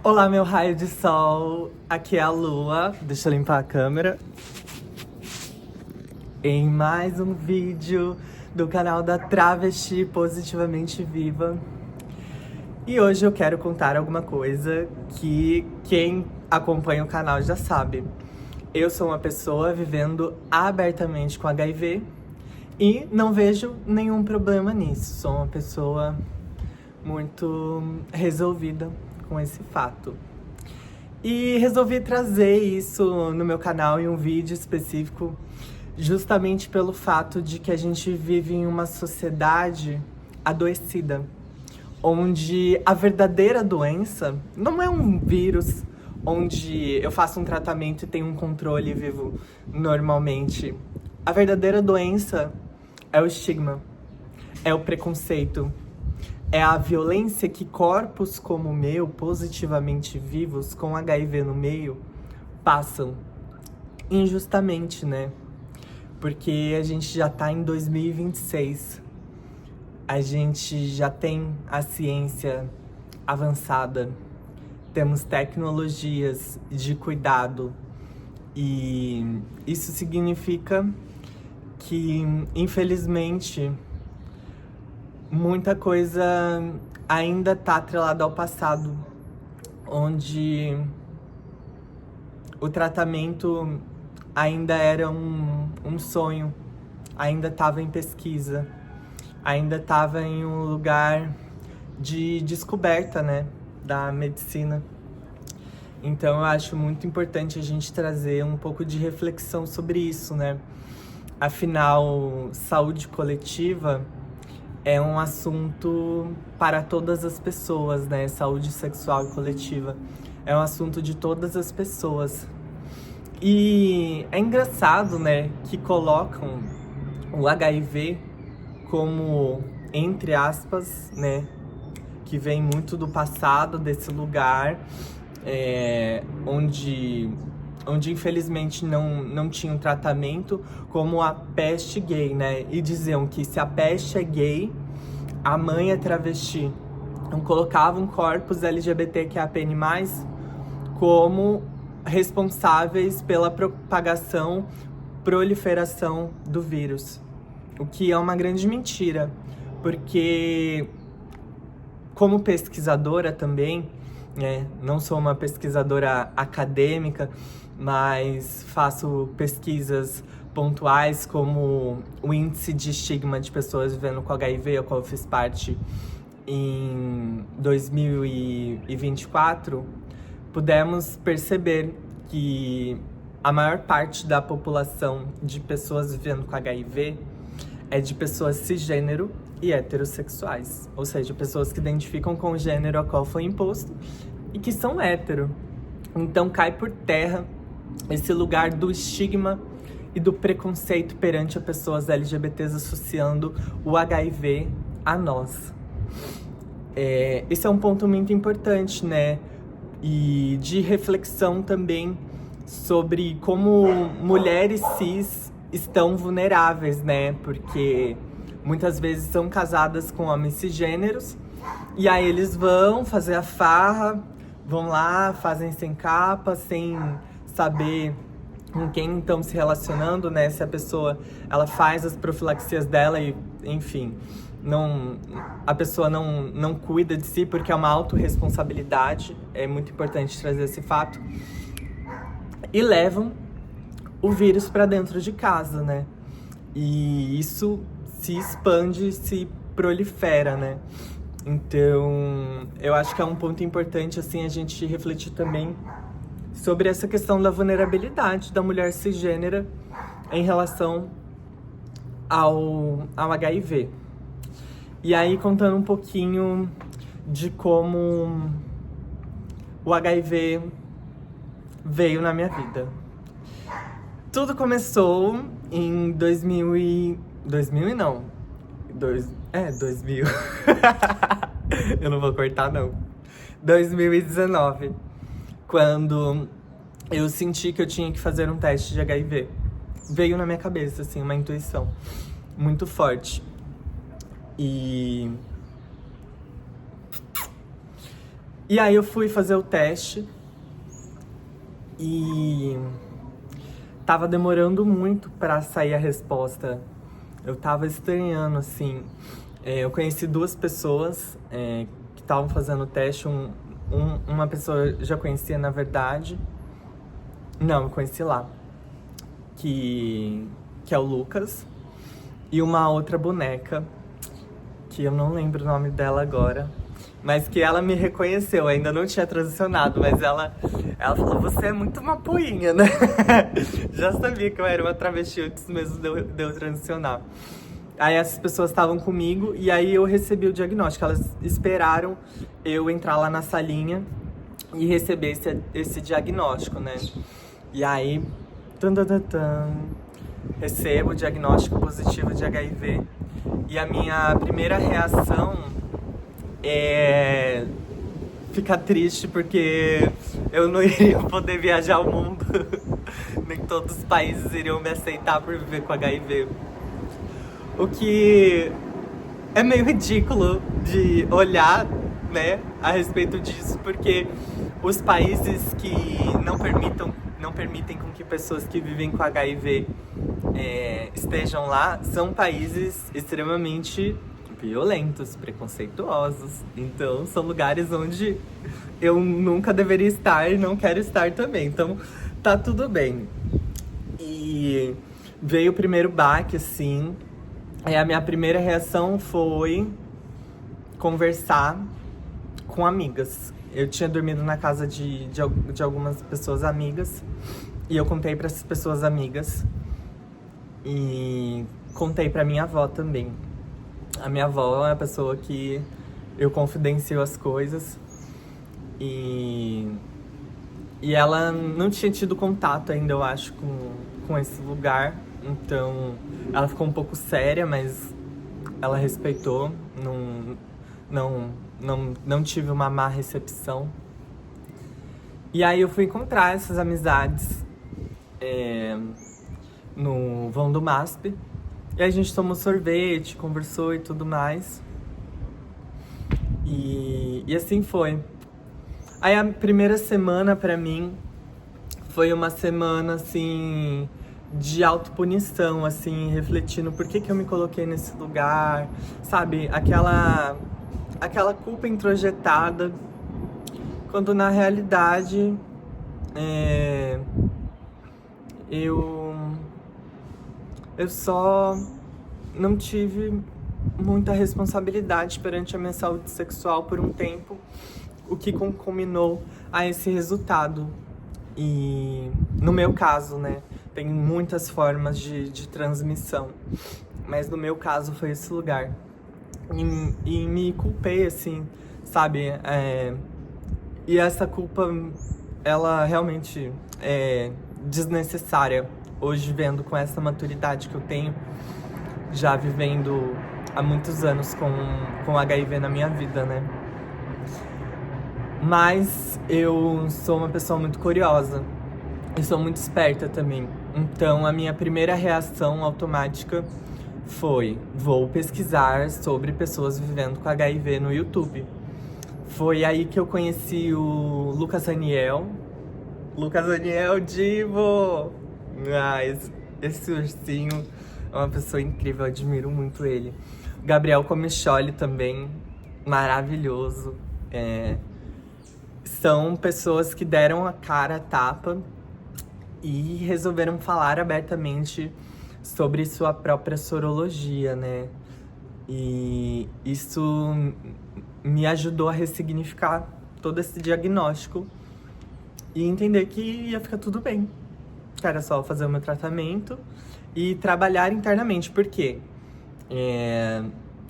Olá, meu raio de sol. Aqui é a Lua. Deixa eu limpar a câmera. Em mais um vídeo do canal da Travesti Positivamente Viva. E hoje eu quero contar alguma coisa que quem acompanha o canal já sabe. Eu sou uma pessoa vivendo abertamente com HIV e não vejo nenhum problema nisso. Sou uma pessoa muito resolvida com esse fato. E resolvi trazer isso no meu canal em um vídeo específico, justamente pelo fato de que a gente vive em uma sociedade adoecida, onde a verdadeira doença não é um vírus, onde eu faço um tratamento e tenho um controle e vivo normalmente. A verdadeira doença é o estigma, é o preconceito, é a violência que corpos como o meu, positivamente vivos, com HIV no meio, passam injustamente, né? Porque a gente já tá em 2026. A gente já tem a ciência avançada. Temos tecnologias de cuidado. E isso significa que, infelizmente, muita coisa ainda tá atrelada ao passado, onde o tratamento ainda era um sonho, ainda estava em pesquisa, ainda estava em um lugar de descoberta, né, da medicina. Então eu acho muito importante a gente trazer um pouco de reflexão sobre isso, né? Afinal, saúde coletiva é um assunto para todas as pessoas, né? Saúde sexual e coletiva é um assunto de todas as pessoas. E é engraçado, né, que colocam o HIV como, entre aspas, né, que vem muito do passado, desse lugar, onde infelizmente não tinha um tratamento, como a peste gay, né? E diziam que se a peste é gay, a mãe é travesti. Então colocavam corpos LGBTQIAPN+, como responsáveis pela propagação, proliferação do vírus. O que é uma grande mentira, porque como pesquisadora também, né, não sou uma pesquisadora acadêmica, mas faço pesquisas pontuais, como o índice de estigma de pessoas vivendo com HIV, ao qual eu fiz parte em 2024, pudemos perceber que a maior parte da população de pessoas vivendo com HIV é de pessoas cisgênero e heterossexuais, ou seja, pessoas que identificam com o gênero a qual foi imposto e que são hétero. Então cai por terra esse lugar do estigma e do preconceito perante as pessoas LGBTs associando o HIV a nós. Esse é um ponto muito importante, né? E de reflexão também sobre como mulheres cis estão vulneráveis, né? Porque muitas vezes são casadas com homens cisgêneros e aí eles vão fazer a farra, vão lá, fazem sem capa, sem saber com quem estão se relacionando, né? Se a pessoa, ela faz as profilaxias dela e, enfim, a pessoa não cuida de si, porque é uma autorresponsabilidade. É muito importante trazer esse fato. E levam o vírus para dentro de casa, né? E isso se expande, se prolifera, né? Então, eu acho que é um ponto importante, assim, a gente refletir também sobre essa questão da vulnerabilidade da mulher cisgênera em relação ao HIV. E aí, contando um pouquinho de como o HIV veio na minha vida. Tudo começou em 2000 não. 2000. Eu não vou cortar, não. 2019. Quando eu senti que eu tinha que fazer um teste de HIV. Veio na minha cabeça, assim, uma intuição muito forte. E E aí eu fui fazer o teste e tava demorando muito pra sair a resposta. Eu tava estranhando, assim. Eu conheci duas pessoas que estavam fazendo o teste. Uma pessoa eu já conhecia, na verdade. Não, eu conheci lá. Que é o Lucas. E uma outra boneca, que eu não lembro o nome dela agora. Mas que ela me reconheceu, ainda não tinha transicionado, mas ela falou, você é muito uma poinha, né? Já sabia que eu era uma travesti antes mesmo de eu transicionar. Aí essas pessoas estavam comigo e aí eu recebi o diagnóstico. Elas esperaram eu entrar lá na salinha e receber esse diagnóstico, né? E aí, recebo o diagnóstico positivo de HIV. E a minha primeira reação é ficar triste porque eu não iria poder viajar o mundo. Nem todos os países iriam me aceitar por viver com HIV. O que é meio ridículo de olhar, né, a respeito disso, porque os países que não permitem com que pessoas que vivem com HIV estejam lá são países extremamente violentos, preconceituosos. Então, são lugares onde eu nunca deveria estar e não quero estar também. Então, tá tudo bem. E veio o primeiro baque, assim. A minha primeira reação foi conversar com amigas. Eu tinha dormido na casa de algumas pessoas amigas. E eu contei para essas pessoas amigas. E contei pra minha avó também. A minha avó é a pessoa que eu confidencio as coisas. E ela não tinha tido contato ainda, eu acho, com esse lugar. Então, ela ficou um pouco séria, mas ela respeitou. Não tive uma má recepção. E aí eu fui encontrar essas amizades no vão do MASP. E a gente tomou sorvete, conversou e tudo mais. E assim foi. Aí a primeira semana pra mim foi uma semana, assim, de autopunição, assim, refletindo por que eu me coloquei nesse lugar, sabe? Aquela culpa introjetada, quando na realidade eu só não tive muita responsabilidade perante a minha saúde sexual por um tempo, o que culminou a esse resultado. E no meu caso, né, tem muitas formas de transmissão, mas no meu caso foi esse lugar. E me culpei, assim, sabe? E essa culpa, ela realmente é desnecessária. Hoje, vendo com essa maturidade que eu tenho, já vivendo há muitos anos com HIV na minha vida, né? Mas eu sou uma pessoa muito curiosa e sou muito esperta também. Então, a minha primeira reação automática foi: vou pesquisar sobre pessoas vivendo com HIV no YouTube. Foi aí que eu conheci o Lucas Raniel. Lucas Raniel Divo! Esse ursinho é uma pessoa incrível, eu admiro muito ele. Gabriel Comicholi também, maravilhoso. São pessoas que deram a cara a tapa e resolveram falar abertamente sobre sua própria sorologia, né? E isso me ajudou a ressignificar todo esse diagnóstico e entender que ia ficar tudo bem. Que era só fazer o meu tratamento e trabalhar internamente, porque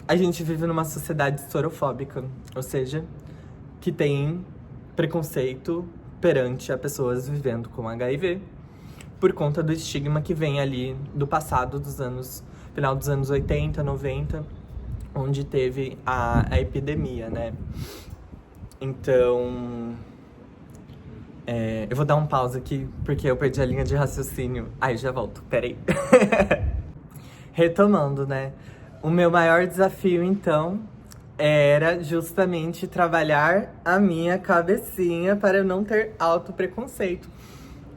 a gente vive numa sociedade sorofóbica, ou seja, que tem preconceito perante a pessoas vivendo com HIV, por conta do estigma que vem ali do passado, final dos anos 80, 90, onde teve a epidemia, né? Então, eu vou dar um pause aqui, porque eu perdi a linha de raciocínio. Já volto, peraí. Retomando, né? O meu maior desafio, então, era justamente trabalhar a minha cabecinha para eu não ter autopreconceito.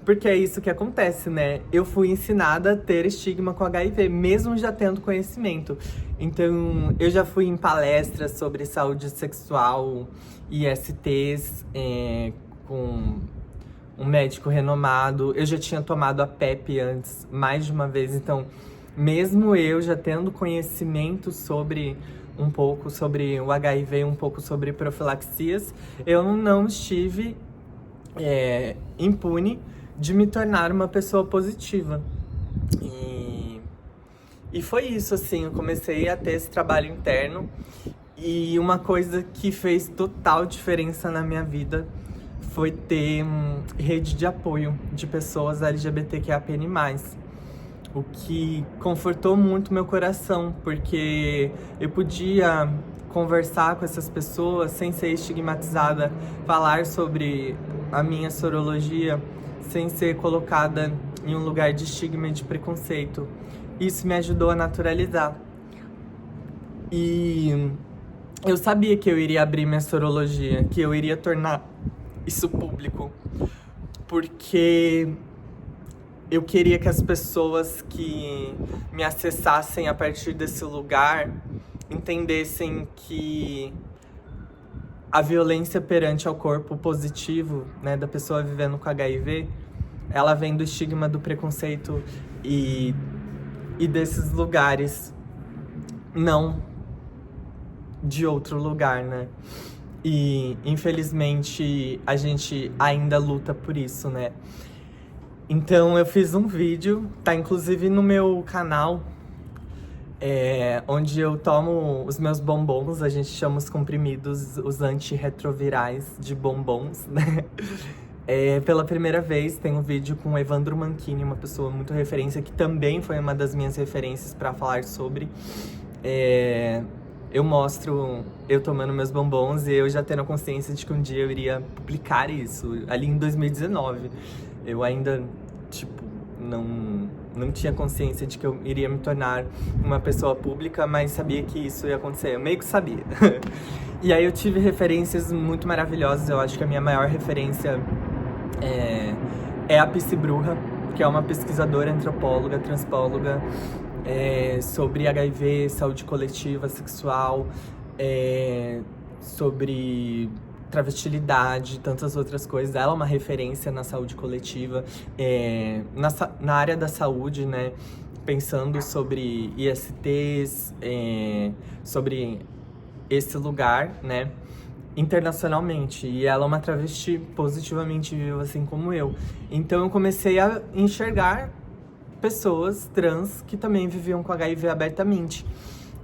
Porque é isso que acontece, né? Eu fui ensinada a ter estigma com HIV, mesmo já tendo conhecimento. Então, eu já fui em palestras sobre saúde sexual, ISTs, com um médico renomado. Eu já tinha tomado a PEP antes, mais de uma vez. Então, mesmo eu já tendo conhecimento sobre um pouco sobre o HIV, um pouco sobre profilaxias, eu não estive impune de me tornar uma pessoa positiva. E foi isso, assim, eu comecei a ter esse trabalho interno. E uma coisa que fez total diferença na minha vida foi ter rede de apoio de pessoas LGBTQIAPN+. O que confortou muito meu coração, porque eu podia conversar com essas pessoas sem ser estigmatizada, falar sobre a minha sorologia sem ser colocada em um lugar de estigma e de preconceito. Isso me ajudou a naturalizar. E eu sabia que eu iria abrir minha sorologia, que eu iria tornar isso público, porque eu queria que as pessoas que me acessassem a partir desse lugar entendessem que a violência perante ao corpo positivo, né, da pessoa vivendo com HIV, ela vem do estigma do preconceito e desses lugares, não de outro lugar, né? E, infelizmente, a gente ainda luta por isso, né? Então, eu fiz um vídeo, tá inclusive no meu canal, onde eu tomo os meus bombons, a gente chama os comprimidos, os antirretrovirais de bombons, né? Pela primeira vez, tem um vídeo com o Evandro Manchini, uma pessoa muito referência, que também foi uma das minhas referências para falar sobre. Eu mostro eu tomando meus bombons e eu já tendo a consciência de que um dia eu iria publicar isso, ali em 2019. Eu ainda, não tinha consciência de que eu iria me tornar uma pessoa pública, mas sabia que isso ia acontecer, eu meio que sabia. E aí eu tive referências muito maravilhosas, eu acho que a minha maior referência é a Psy Bruja, que é uma pesquisadora, antropóloga, transpóloga, sobre HIV, saúde coletiva, sexual, sobre travestilidade, tantas outras coisas. Ela é uma referência na saúde coletiva, na área da saúde, né? Pensando sobre ISTs, sobre esse lugar, né? Internacionalmente. E ela é uma travesti positivamente viva, assim como eu. Então eu comecei a enxergar pessoas trans que também viviam com HIV abertamente.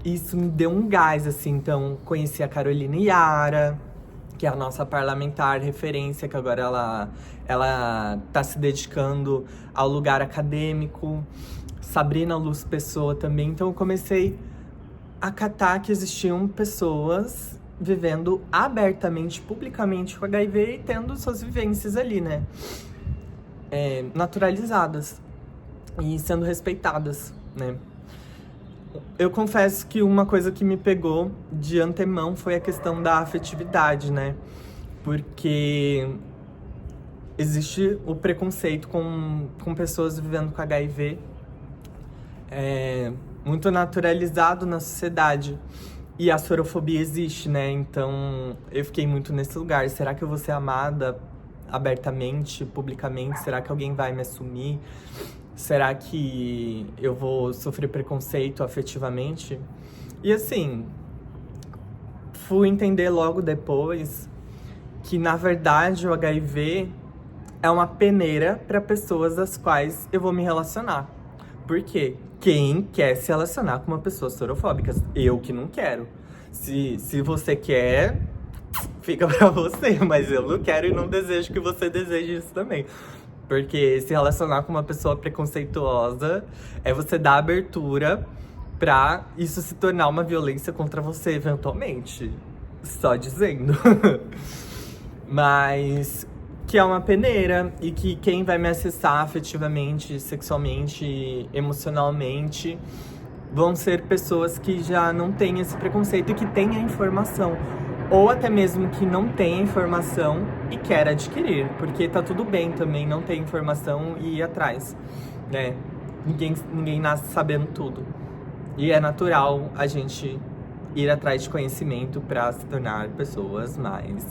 Isso me deu um gás, assim. Então, conheci a Carolina Yara, que é a nossa parlamentar referência, que agora ela tá se dedicando ao lugar acadêmico. Sabrina Luz Pessoa também. Então, eu comecei a catar que existiam pessoas vivendo abertamente, publicamente com HIV e tendo suas vivências ali, né? Naturalizadas e sendo respeitadas, né? Eu confesso que uma coisa que me pegou de antemão foi a questão da afetividade, né? Porque existe o preconceito com pessoas vivendo com HIV, muito naturalizado na sociedade. E a sorofobia existe, né? Então, eu fiquei muito nesse lugar. Será que eu vou ser amada abertamente, publicamente? Será que alguém vai me assumir? Será que eu vou sofrer preconceito afetivamente? E assim, fui entender logo depois que, na verdade, o HIV é uma peneira para pessoas das quais eu vou me relacionar. Por quê? Quem quer se relacionar com uma pessoa sorofóbica? Eu que não quero. Se você quer, fica pra você, mas eu não quero e não desejo que você deseje isso também. Porque se relacionar com uma pessoa preconceituosa é você dar abertura pra isso se tornar uma violência contra você, eventualmente. Só dizendo. Mas que é uma peneira e que quem vai me acessar afetivamente, sexualmente, emocionalmente, vão ser pessoas que já não têm esse preconceito e que têm a informação. Ou até mesmo que não tem informação e quer adquirir. Porque tá tudo bem também não ter informação e ir atrás, né? Ninguém nasce sabendo tudo. E é natural a gente ir atrás de conhecimento para se tornar pessoas mais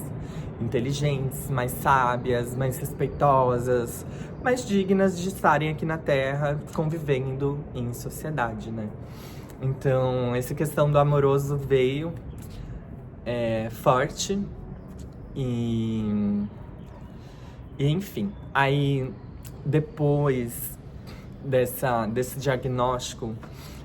inteligentes, mais sábias, mais respeitosas, mais dignas de estarem aqui na Terra convivendo em sociedade, né? Então, essa questão do amoroso veio forte e enfim. Aí, depois desse diagnóstico,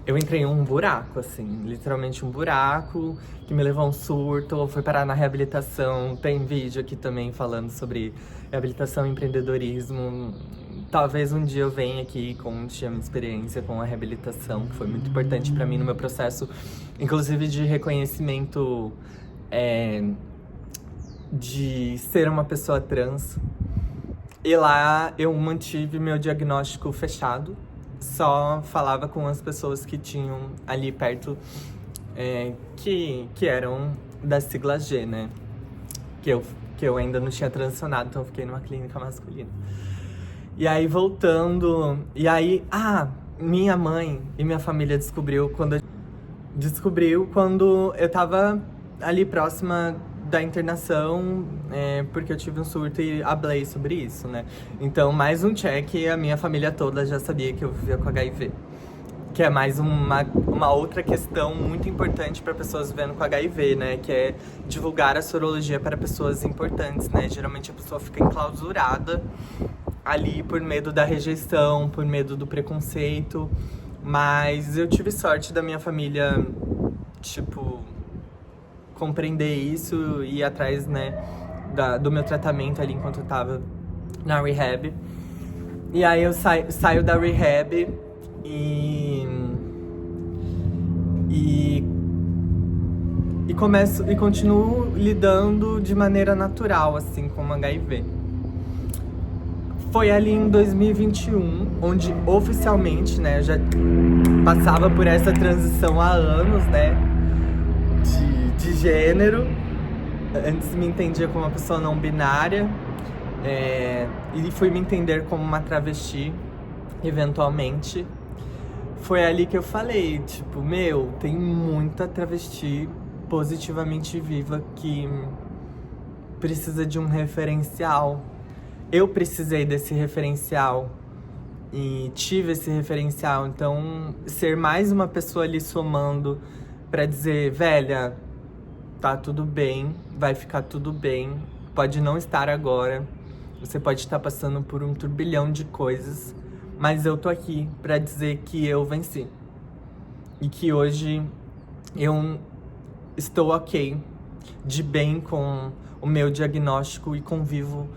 eu entrei em um buraco, assim, literalmente um buraco que me levou a um surto, fui parar na reabilitação. Tem vídeo aqui também falando sobre reabilitação e empreendedorismo. Talvez um dia eu venha aqui e conte a minha experiência com a reabilitação, que foi muito importante pra mim no meu processo, inclusive de reconhecimento de ser uma pessoa trans. E lá eu mantive meu diagnóstico fechado. Só falava com as pessoas que tinham ali perto, que eram da sigla G, né? Que eu ainda não tinha transicionado, então eu fiquei numa clínica masculina. E aí, voltando... E aí, minha mãe e minha família descobriu quando eu tava ali próxima da internação, porque eu tive um surto e hablei sobre isso, né? Então, mais um check, a minha família toda já sabia que eu vivia com HIV. Que é mais uma outra questão muito importante para pessoas vivendo com HIV, né? Que é divulgar a sorologia para pessoas importantes, né? Geralmente a pessoa fica enclausurada ali por medo da rejeição, por medo do preconceito. Mas eu tive sorte da minha família, compreender isso e ir atrás, né, do meu tratamento ali enquanto eu tava na rehab. E aí eu saio da rehab e continuo lidando de maneira natural, assim, com o HIV. Foi ali em 2021, onde oficialmente, né, eu já passava por essa transição há anos, né, de gênero. Antes me entendia como uma pessoa não binária, e fui me entender como uma travesti, eventualmente. Foi ali que eu falei, tem muita travesti positivamente viva que precisa de um referencial. Eu precisei desse referencial e tive esse referencial, então ser mais uma pessoa ali somando pra dizer, velha, tá tudo bem, vai ficar tudo bem, pode não estar agora, você pode estar passando por um turbilhão de coisas, mas eu tô aqui pra dizer que eu venci. E que hoje eu estou ok, de bem com o meu diagnóstico e convivo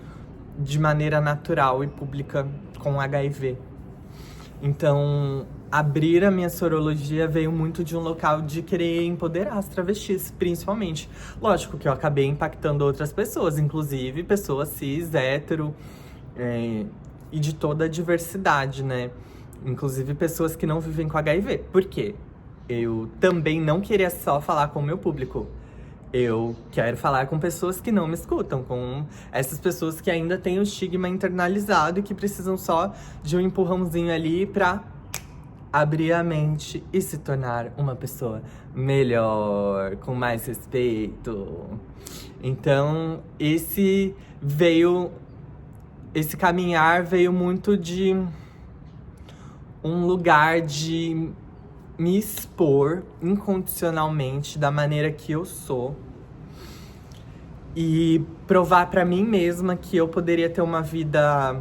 de maneira natural e pública com HIV. Então, abrir a minha sorologia veio muito de um local de querer empoderar as travestis, principalmente. Lógico que eu acabei impactando outras pessoas, inclusive pessoas cis, hétero, e de toda a diversidade, né? Inclusive pessoas que não vivem com HIV. Por quê? Eu também não queria só falar com o meu público. Eu quero falar com pessoas que não me escutam, com essas pessoas que ainda têm o estigma internalizado e que precisam só de um empurrãozinho ali pra abrir a mente e se tornar uma pessoa melhor, com mais respeito. Então, esse caminhar veio muito de um lugar de me expor incondicionalmente da maneira que eu sou e provar pra mim mesma que eu poderia ter uma vida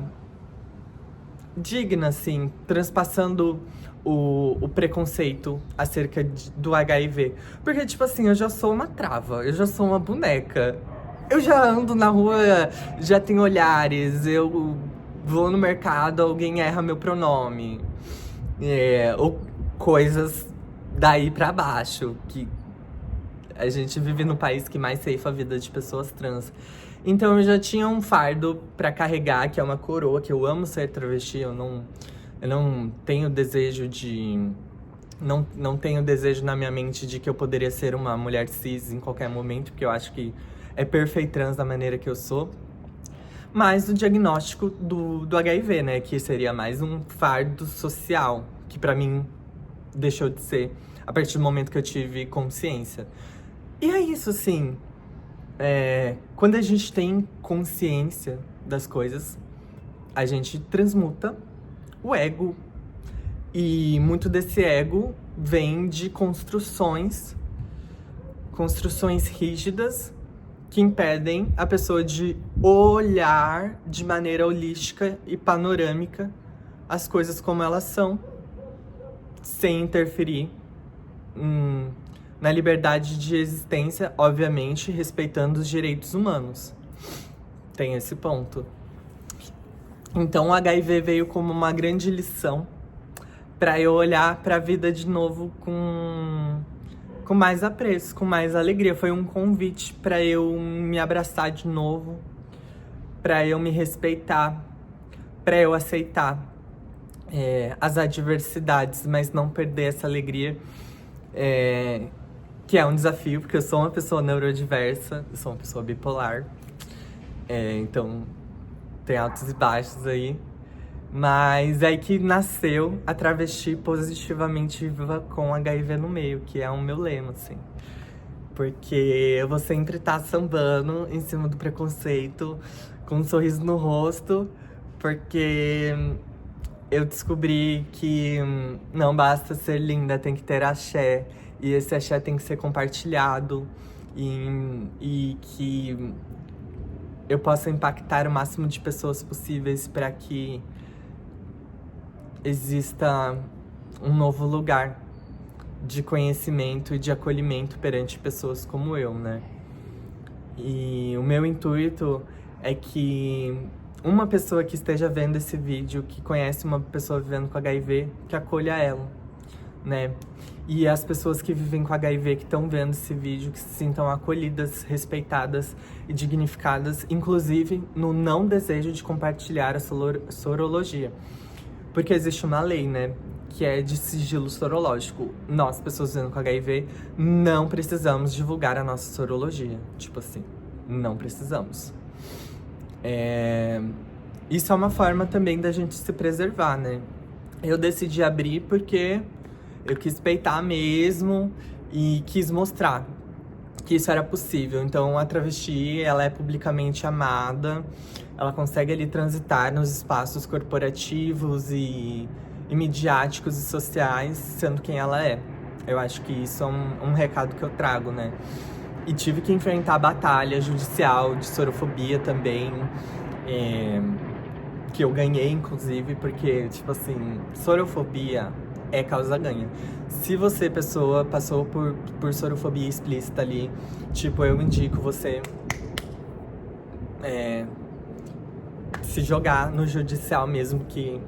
digna, assim, transpassando o preconceito acerca do HIV. Porque, eu já sou uma trava, eu já sou uma boneca. Eu já ando na rua, já tenho olhares, eu vou no mercado, alguém erra meu pronome. Ou coisas daí pra baixo, que a gente vive no país que mais ceifa a vida de pessoas trans. Então eu já tinha um fardo pra carregar, que é uma coroa, que eu amo ser travesti, eu não tenho desejo de não tenho desejo na minha mente de que eu poderia ser uma mulher cis em qualquer momento, porque eu acho que é perfeito trans da maneira que eu sou. Mas o diagnóstico do HIV, né? Que seria mais um fardo social, que pra mim deixou de ser a partir do momento que eu tive consciência. E é isso, assim. Quando a gente tem consciência das coisas, a gente transmuta o ego. E muito desse ego vem de construções rígidas que impedem a pessoa de olhar de maneira holística e panorâmica as coisas como elas são, sem interferir na liberdade de existência, obviamente, respeitando os direitos humanos. Tem esse ponto. Então o HIV veio como uma grande lição para eu olhar para a vida de novo com mais apreço, com mais alegria. Foi um convite para eu me abraçar de novo, para eu me respeitar, para eu aceitar as adversidades, mas não perder essa alegria, que é um desafio, porque eu sou uma pessoa neurodiversa, eu sou uma pessoa bipolar, então tem altos e baixos aí. Mas é aí que nasceu a travesti positivamente viva com HIV no meio, que é o meu lema, assim. Porque eu vou sempre estar sambando em cima do preconceito, com um sorriso no rosto, porque eu descobri que não basta ser linda, tem que ter axé. E esse axé tem que ser compartilhado, e que eu possa impactar o máximo de pessoas possíveis para que exista um novo lugar de conhecimento e de acolhimento perante pessoas como eu, né? E o meu intuito é que uma pessoa que esteja vendo esse vídeo, que conhece uma pessoa vivendo com HIV, que acolha ela, né? E as pessoas que vivem com HIV, que estão vendo esse vídeo, que se sintam acolhidas, respeitadas e dignificadas, inclusive no não desejo de compartilhar a sorologia. Porque existe uma lei, né, que é de sigilo sorológico. Nós, pessoas vivendo com HIV, não precisamos divulgar a nossa sorologia. Tipo assim, não precisamos. Isso é uma forma também da gente se preservar, né? Eu decidi abrir porque eu quis peitar mesmo e quis mostrar que isso era possível. Então, a travesti, ela é publicamente amada, ela consegue ali transitar nos espaços corporativos e midiáticos e sociais, sendo quem ela é. Eu acho que isso é um recado que eu trago, né? E tive que enfrentar a batalha judicial de sorofobia também, que eu ganhei, inclusive, porque, tipo assim, sorofobia é causa ganha. Se você, pessoa, passou por sorofobia explícita ali, tipo, eu indico você se jogar no judicial mesmo, que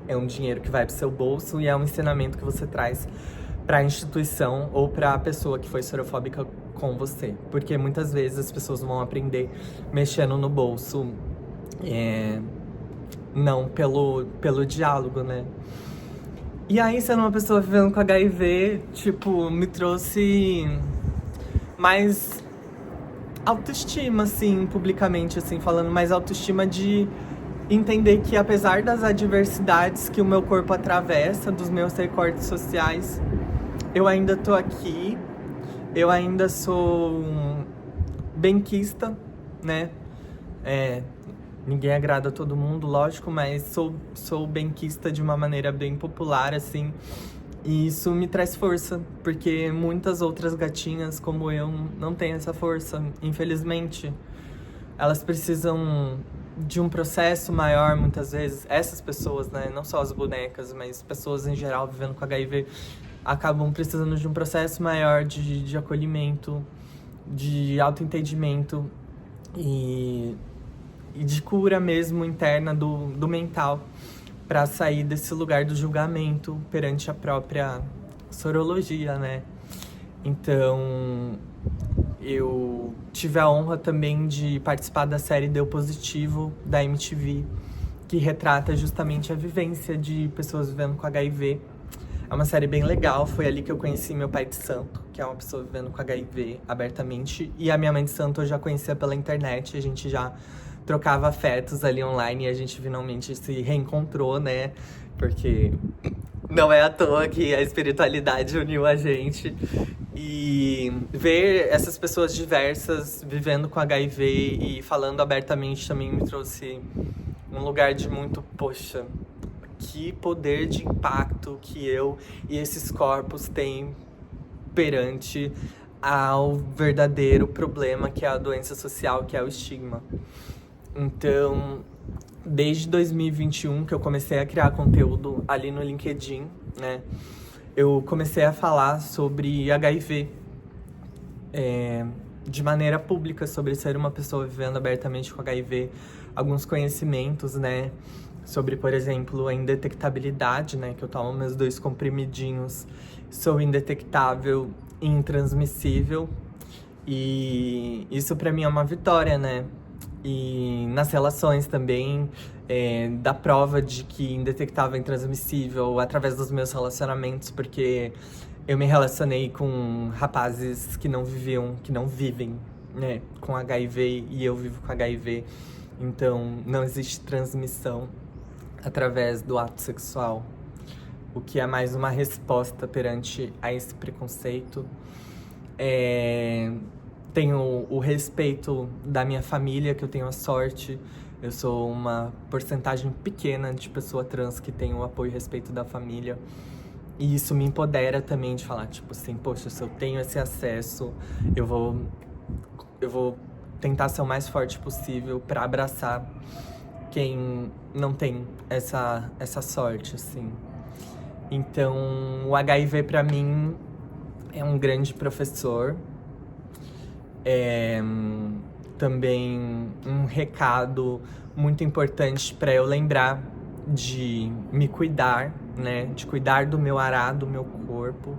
é um dinheiro que vai pro seu bolso e é um ensinamento que você traz pra instituição ou pra pessoa que foi sorofóbica com você. Porque muitas vezes as pessoas vão aprender mexendo no bolso, não pelo diálogo, né? E aí, sendo uma pessoa vivendo com HIV, tipo, me trouxe mais autoestima, assim, publicamente, assim, falando mais autoestima de entender que, apesar das adversidades que o meu corpo atravessa, dos meus recortes sociais, eu ainda tô aqui, eu ainda sou benquista, né? Ninguém agrada a todo mundo, lógico, mas sou benquista de uma maneira bem popular, assim. E isso me traz força, porque muitas outras gatinhas como eu não têm essa força, infelizmente. Elas precisam de um processo maior, muitas vezes. Essas pessoas, né, não só as bonecas, mas pessoas em geral vivendo com HIV, acabam precisando de um processo maior de acolhimento, de autoentendimento e de cura mesmo interna do mental, para sair desse lugar do julgamento perante a própria sorologia, né? Então, eu tive a honra também de participar da série Deu Positivo, da MTV, que retrata justamente a vivência de pessoas vivendo com HIV. É uma série bem legal, foi ali que eu conheci meu pai de santo, que é uma pessoa vivendo com HIV abertamente. E a minha mãe de santo eu já conhecia pela internet, a gente já trocava afetos ali online e a gente finalmente se reencontrou, né? Porque não é à toa que a espiritualidade uniu a gente. E ver essas pessoas diversas vivendo com HIV e falando abertamente também me trouxe um lugar de muito, poxa, que poder de impacto que eu e esses corpos têm perante ao verdadeiro problema que é a doença social, que é o estigma. Então, desde 2021 que eu comecei a criar conteúdo ali no LinkedIn, né? Eu comecei a falar sobre HIV de maneira pública, sobre ser uma pessoa vivendo abertamente com HIV, alguns conhecimentos, né? Sobre, por exemplo, a indetectabilidade, né? Que eu tomo meus 2 comprimidinhos, sou indetectável e intransmissível. E isso pra mim é uma vitória, né? E nas relações também, da prova de que indetectável e intransmissível através dos meus relacionamentos, porque eu me relacionei com rapazes que não vivem, né, com HIV e eu vivo com HIV. Então, não existe transmissão através do ato sexual, o que é mais uma resposta perante a esse preconceito. Tenho o respeito da minha família, que eu tenho a sorte. Eu sou uma porcentagem pequena de pessoa trans que tem o apoio e respeito da família. E isso me empodera também de falar, tipo assim, poxa, se eu tenho esse acesso, eu vou tentar ser o mais forte possível pra abraçar quem não tem essa sorte, assim. Então, o HIV pra mim é um grande professor. Também um recado muito importante para eu lembrar de me cuidar, né? De cuidar do meu arado, do meu corpo.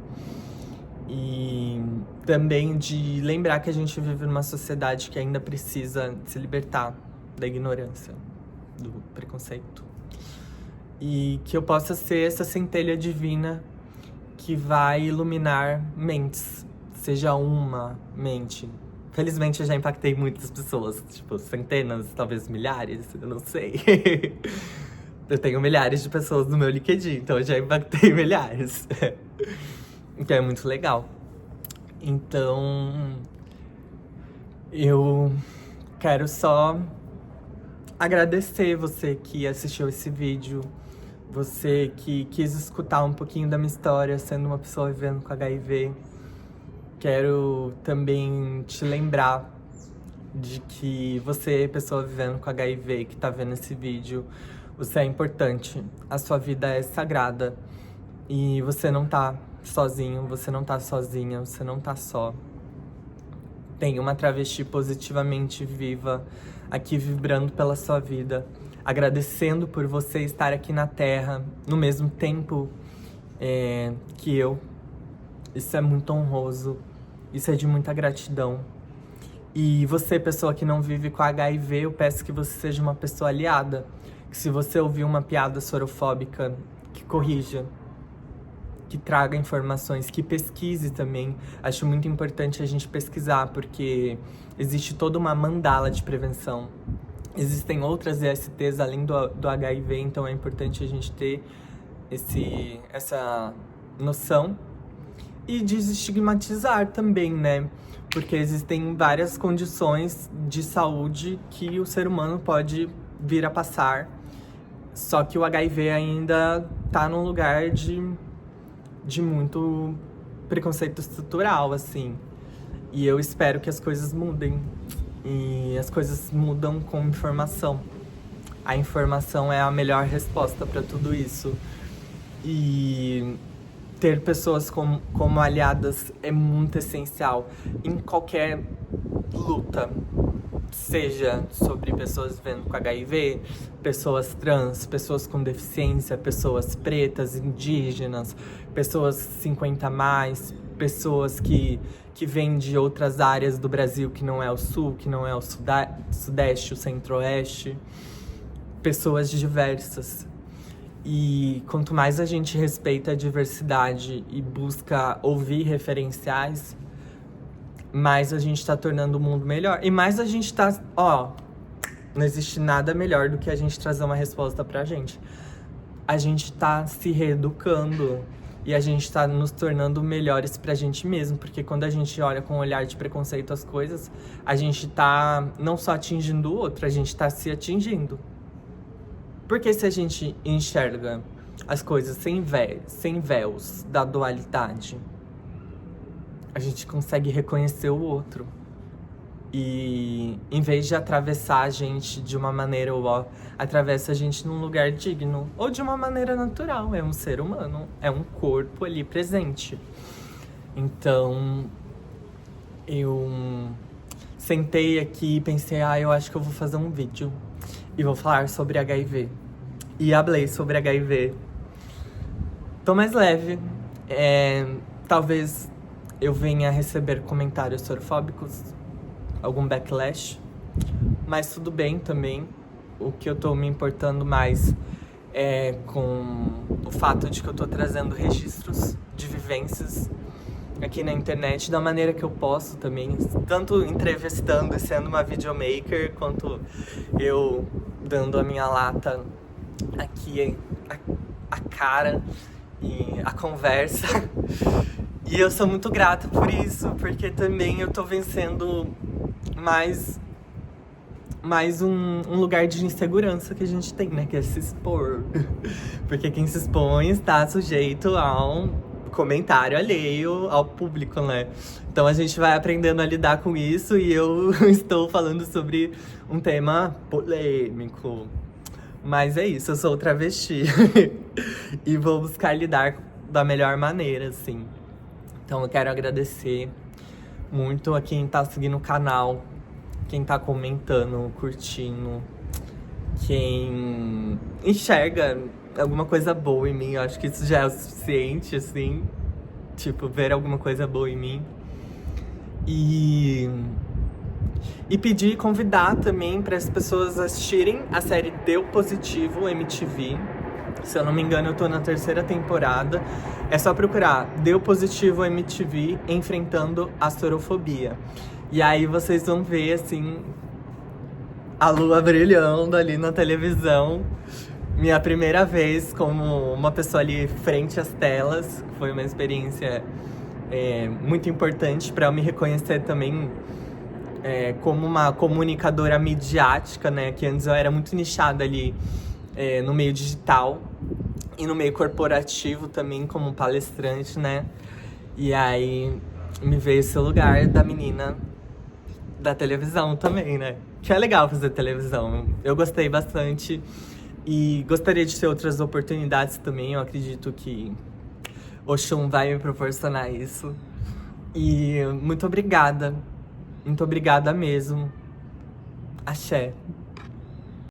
E também de lembrar que a gente vive numa sociedade que ainda precisa se libertar da ignorância, do preconceito. E que eu possa ser essa centelha divina que vai iluminar mentes, seja uma mente. Felizmente eu já impactei muitas pessoas, tipo, centenas, talvez milhares, eu não sei. Eu tenho milhares de pessoas no meu LinkedIn, então eu já impactei milhares. Então é muito legal. Então, eu quero só agradecer você que assistiu esse vídeo, você que quis escutar um pouquinho da minha história, sendo uma pessoa vivendo com HIV. Quero também te lembrar de que você, pessoa vivendo com HIV, que tá vendo esse vídeo, você é importante, a sua vida é sagrada e você não tá sozinho, você não tá sozinha, você não tá só. Tem uma travesti positivamente viva aqui vibrando pela sua vida, agradecendo por você estar aqui na Terra no mesmo tempo que eu. Isso é muito honroso, isso é de muita gratidão. E você, pessoa que não vive com HIV, eu peço que você seja uma pessoa aliada. Que se você ouvir uma piada sorofóbica, que corrija, que traga informações, que pesquise também. Acho muito importante a gente pesquisar, porque existe toda uma mandala de prevenção. Existem outras ESTs além do HIV, então é importante a gente ter essa noção. E desestigmatizar também, né? Porque existem várias condições de saúde que o ser humano pode vir a passar. Só que o HIV ainda tá num lugar de muito preconceito estrutural, assim. E eu espero que as coisas mudem. E as coisas mudam com informação. A informação é a melhor resposta para tudo isso. E ter pessoas como aliadas é muito essencial em qualquer luta, seja sobre pessoas vivendo com HIV, pessoas trans, pessoas com deficiência, pessoas pretas, indígenas, pessoas 50+, pessoas que vêm de outras áreas do Brasil que não é o Sul, que não é o Sudeste, o Centro-Oeste, pessoas diversas. E quanto mais a gente respeita a diversidade e busca ouvir referenciais, mais a gente tá tornando o mundo melhor. E mais a gente tá... não existe nada melhor do que a gente trazer uma resposta pra gente. A gente tá se reeducando e a gente tá nos tornando melhores pra gente mesmo. Porque quando a gente olha com um olhar de preconceito as coisas, a gente tá não só atingindo o outro, a gente tá se atingindo. Porque se a gente enxerga as coisas sem véus da dualidade, a gente consegue reconhecer o outro. E em vez de atravessar a gente de uma maneira atravessa a gente num lugar digno. Ou de uma maneira natural, é um ser humano, é um corpo ali presente. Então, eu sentei aqui e pensei, eu acho que eu vou fazer um vídeo. E vou falar sobre HIV. E falei sobre HIV. Tô mais leve. Talvez eu venha receber comentários sorofóbicos, algum backlash. Mas tudo bem também. O que eu tô me importando mais é com o fato de que eu tô trazendo registros de vivências aqui na internet da maneira que eu posso também, tanto entrevistando e sendo uma videomaker, quanto eu dando a minha lata aqui, a cara e a conversa. E eu sou muito grata por isso, porque também eu tô vencendo mais um lugar de insegurança que a gente tem, né? Que é se expor. Porque quem se expõe está sujeito a um comentário alheio ao público, né? Então a gente vai aprendendo a lidar com isso e eu estou falando sobre um tema polêmico. Mas é isso, eu sou travesti e vou buscar lidar da melhor maneira, assim. Então eu quero agradecer muito a quem tá seguindo o canal, quem tá comentando, curtindo, quem enxerga alguma coisa boa em mim. Eu acho que isso já é o suficiente, assim, tipo, ver alguma coisa boa em mim. E pedir e convidar também para as pessoas assistirem a série Deu Positivo MTV. Se eu não me engano, eu tô na 3ª temporada. É só procurar Deu Positivo MTV Enfrentando a Sorofobia. E aí vocês vão ver, assim, a lua brilhando ali na televisão. Minha primeira vez como uma pessoa ali frente às telas. Foi uma experiência muito importante para eu me reconhecer também como uma comunicadora midiática, né? Que antes eu era muito nichada ali no meio digital e no meio corporativo também, como palestrante, né? E aí me veio esse lugar da menina da televisão também, né? Que é legal fazer televisão. Eu gostei bastante e gostaria de ter outras oportunidades também. Eu acredito que Oxum vai me proporcionar isso. E muito obrigada. Muito obrigada mesmo. Axé.